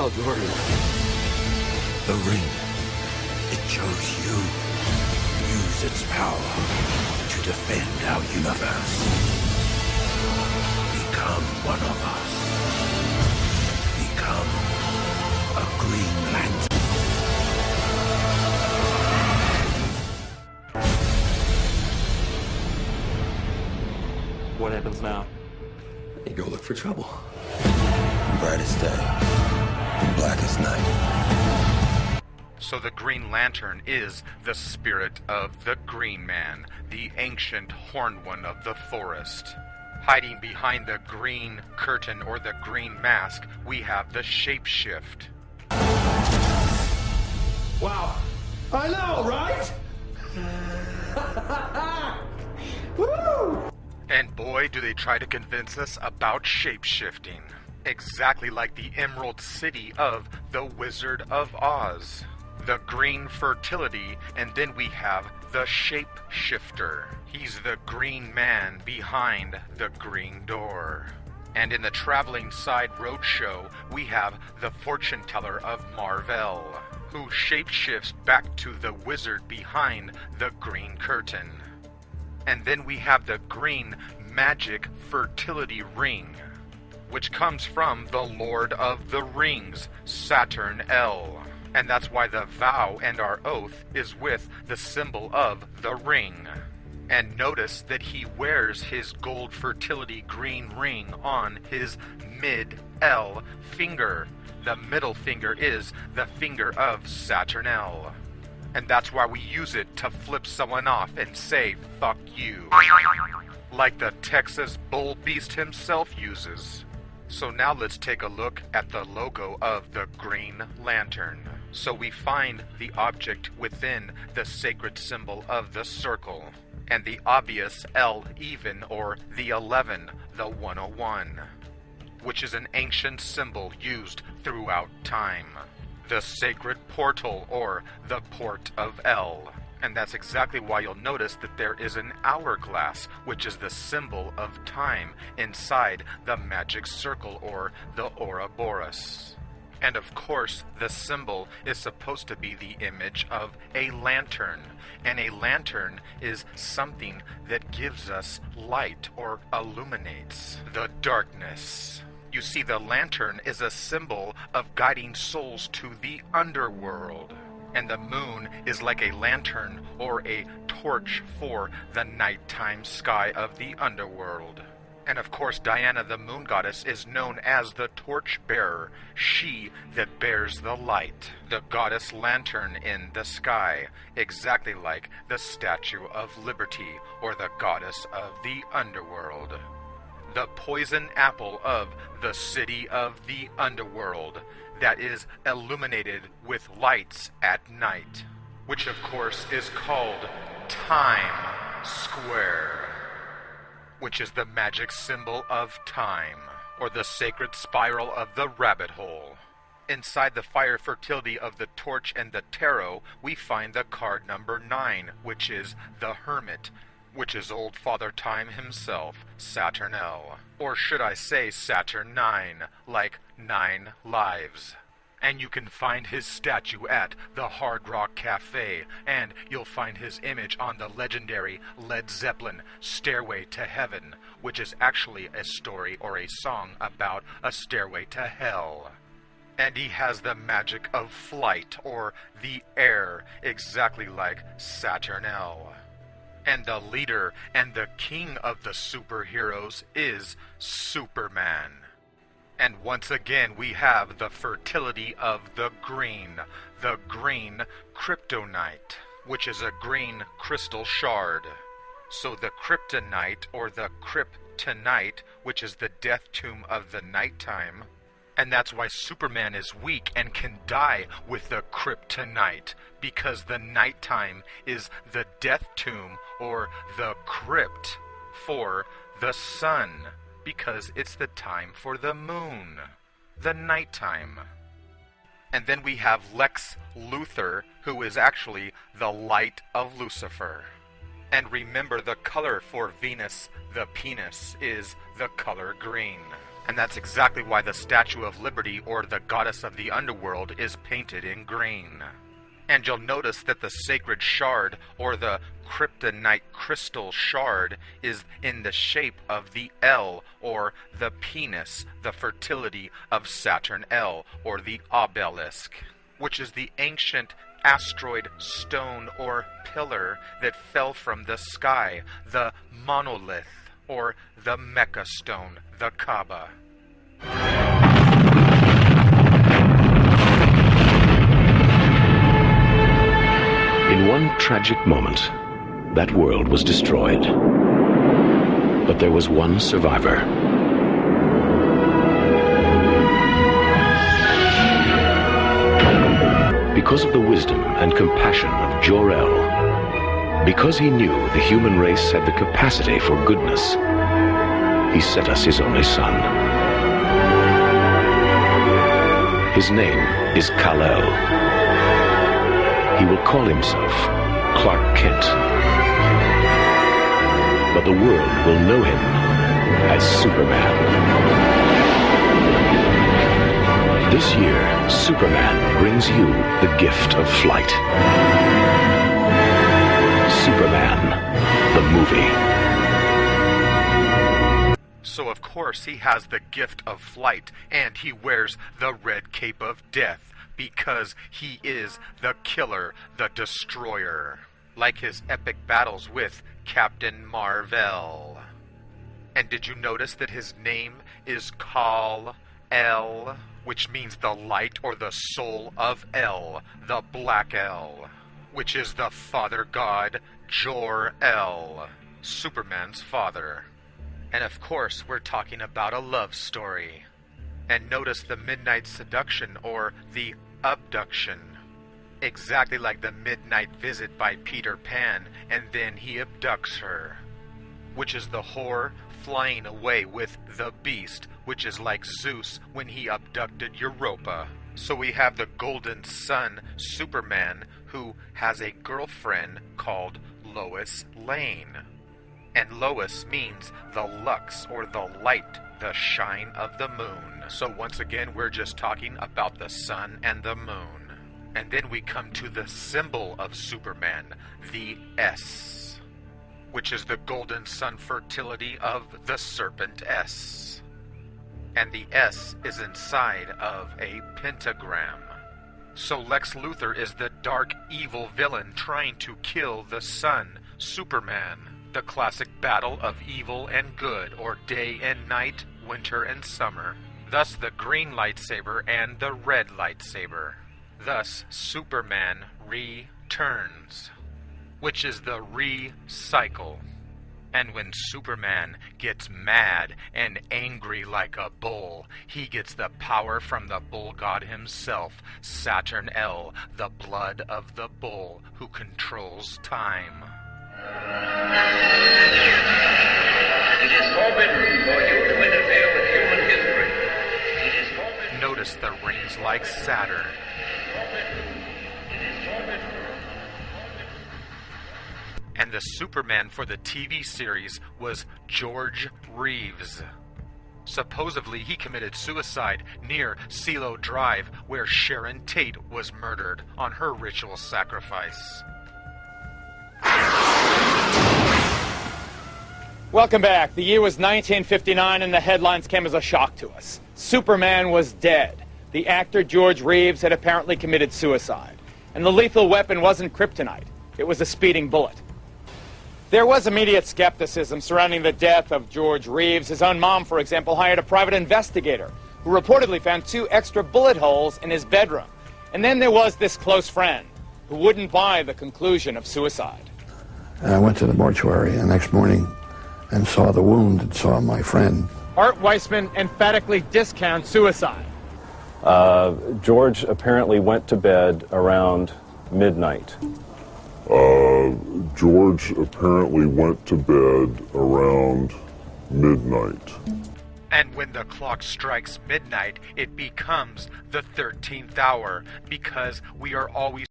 Algorithm. The ring. It chose you. Use its power to defend our universe. Become one of us. Become a Green Lantern. What happens now? You go look for trouble. Brightest day. Blackest night. So the Green Lantern is the spirit of the Green Man, the ancient horned one of the forest. Hiding behind the green curtain or the green mask, we have the shapeshift. Wow. I know, right? Woo! And boy, do they try to convince us about shapeshifting. Exactly like the Emerald City of the Wizard of Oz. The green fertility, and then we have the shapeshifter. He's the green man behind the green door. And in the Traveling Side Roadshow, we have the fortune teller of Marvel, who shapeshifts back to the wizard behind the green curtain. And then we have the green magic fertility ring, which comes from the Lord of the Rings, Saturn L. And that's why the vow and our oath is with the symbol of the ring. And notice that he wears his gold fertility green ring on his mid-L finger. The middle finger is the finger of Saturn L. And that's why we use it to flip someone off and say, fuck you. Like the Texas bull beast himself uses. So now let's take a look at the logo of the Green Lantern. So we find the object within the sacred symbol of the circle, and the obvious L even, or the 11, the 101, which is an ancient symbol used throughout time. The sacred portal, or the port of L. And that's exactly why you'll notice that there is an hourglass, which is the symbol of time, inside the magic circle, or the Ouroboros. And of course, the symbol is supposed to be the image of a lantern. And a lantern is something that gives us light or illuminates the darkness. You see, the lantern is a symbol of guiding souls to the underworld. And the moon is like a lantern or a torch for the nighttime sky of the underworld. And of course, Diana, the moon goddess, is known as the torchbearer, she that bears the light, the goddess lantern in the sky, exactly like the Statue of Liberty or the goddess of the underworld. The poison apple of the city of the underworld that is illuminated with lights at night, which of course is called Time Square, which is the magic symbol of time, or the sacred spiral of the rabbit hole. Inside the fire fertility of the torch and the tarot, we find the card number 9, which is the Hermit, which is old Father Time himself, Saturn L. Or should I say Saturn 9, like 9 lives. And you can find his statue at the Hard Rock Cafe, and you'll find his image on the legendary Led Zeppelin Stairway to Heaven, which is actually a story or a song about a stairway to hell. And he has the magic of flight, or the air, exactly like Saturn L. And the leader and the king of the superheroes is Superman. And once again, we have the fertility of the green kryptonite, which is a green crystal shard. So the kryptonite, or the kryptonite, which is the death tomb of the nighttime, and that's why Superman is weak and can die with the kryptonite, because the nighttime is the death tomb, or the crypt, for the sun, because it's the time for the moon, the nighttime. And then we have Lex Luthor, who is actually the light of Lucifer. And remember, the color for Venus, the penis, is the color green. And that's exactly why the Statue of Liberty, or the goddess of the underworld, is painted in green. And you'll notice that the sacred shard, or the kryptonite crystal shard, is in the shape of the L, or the penis, the fertility of Saturn L, or the obelisk, which is the ancient asteroid stone or pillar that fell from the sky, the monolith, or the Mecca stone, the Kaaba. In one tragic moment, that world was destroyed. But there was one survivor. Because of the wisdom and compassion of Jor-El, because he knew the human race had the capacity for goodness, he sent us his only son. His name is Kal-El. He will call himself Clark Kent. But the world will know him as Superman. This year, Superman brings you the gift of flight. Superman, the movie. So of course he has the gift of flight, and he wears the red cape of death, because he is the killer, the destroyer, like his epic battles with Captain Marvel. And did you notice that his name is Kal-El, which means the light or the soul of El, the Black El, which is the father god Jor-El, Superman's father. And of course we're talking about a love story. And notice the midnight seduction, or the abduction. Exactly like the midnight visit by Peter Pan, and then he abducts her. Which is the whore flying away with the beast, which is like Zeus when he abducted Europa. So we have the golden sun, Superman, who has a girlfriend called Lois Lane. And Lois means the lux, or the light, the shine of the moon. So once again, we're just talking about the sun and the moon. And then we come to the symbol of Superman, the S, which is the golden sun fertility of the serpent S. And the S is inside of a pentagram. So Lex Luthor is the dark, evil villain trying to kill the sun, Superman. The classic battle of evil and good, or day and night, winter and summer. Thus the green lightsaber and the red lightsaber. Thus Superman returns, which is the recycle. And when Superman gets mad and angry like a bull, he gets the power from the bull god himself, Saturn L, the blood of the bull, who controls time. It is forbidden for you to interfere with human history. It is forbidden. Notice the rings like Saturn. It is forbidden. And the Superman for the TV series was George Reeves. Supposedly he committed suicide near CeeLo Drive, where Sharon Tate was murdered on her ritual sacrifice. Welcome back. The year was 1959 and the headlines came as a shock to us. Superman was dead. The actor George Reeves had apparently committed suicide. And the lethal weapon wasn't kryptonite. It was a speeding bullet. There was immediate skepticism surrounding the death of George Reeves. His own mom, for example, hired a private investigator who reportedly found 2 extra bullet holes in his bedroom. And then there was this close friend who wouldn't buy the conclusion of suicide. I went to the mortuary the next morning and saw the wound and saw my friend. Art Weissman emphatically discounts suicide. George apparently went to bed around midnight. George apparently went to bed around midnight. And when the clock strikes midnight, it becomes the 13th hour, because we are always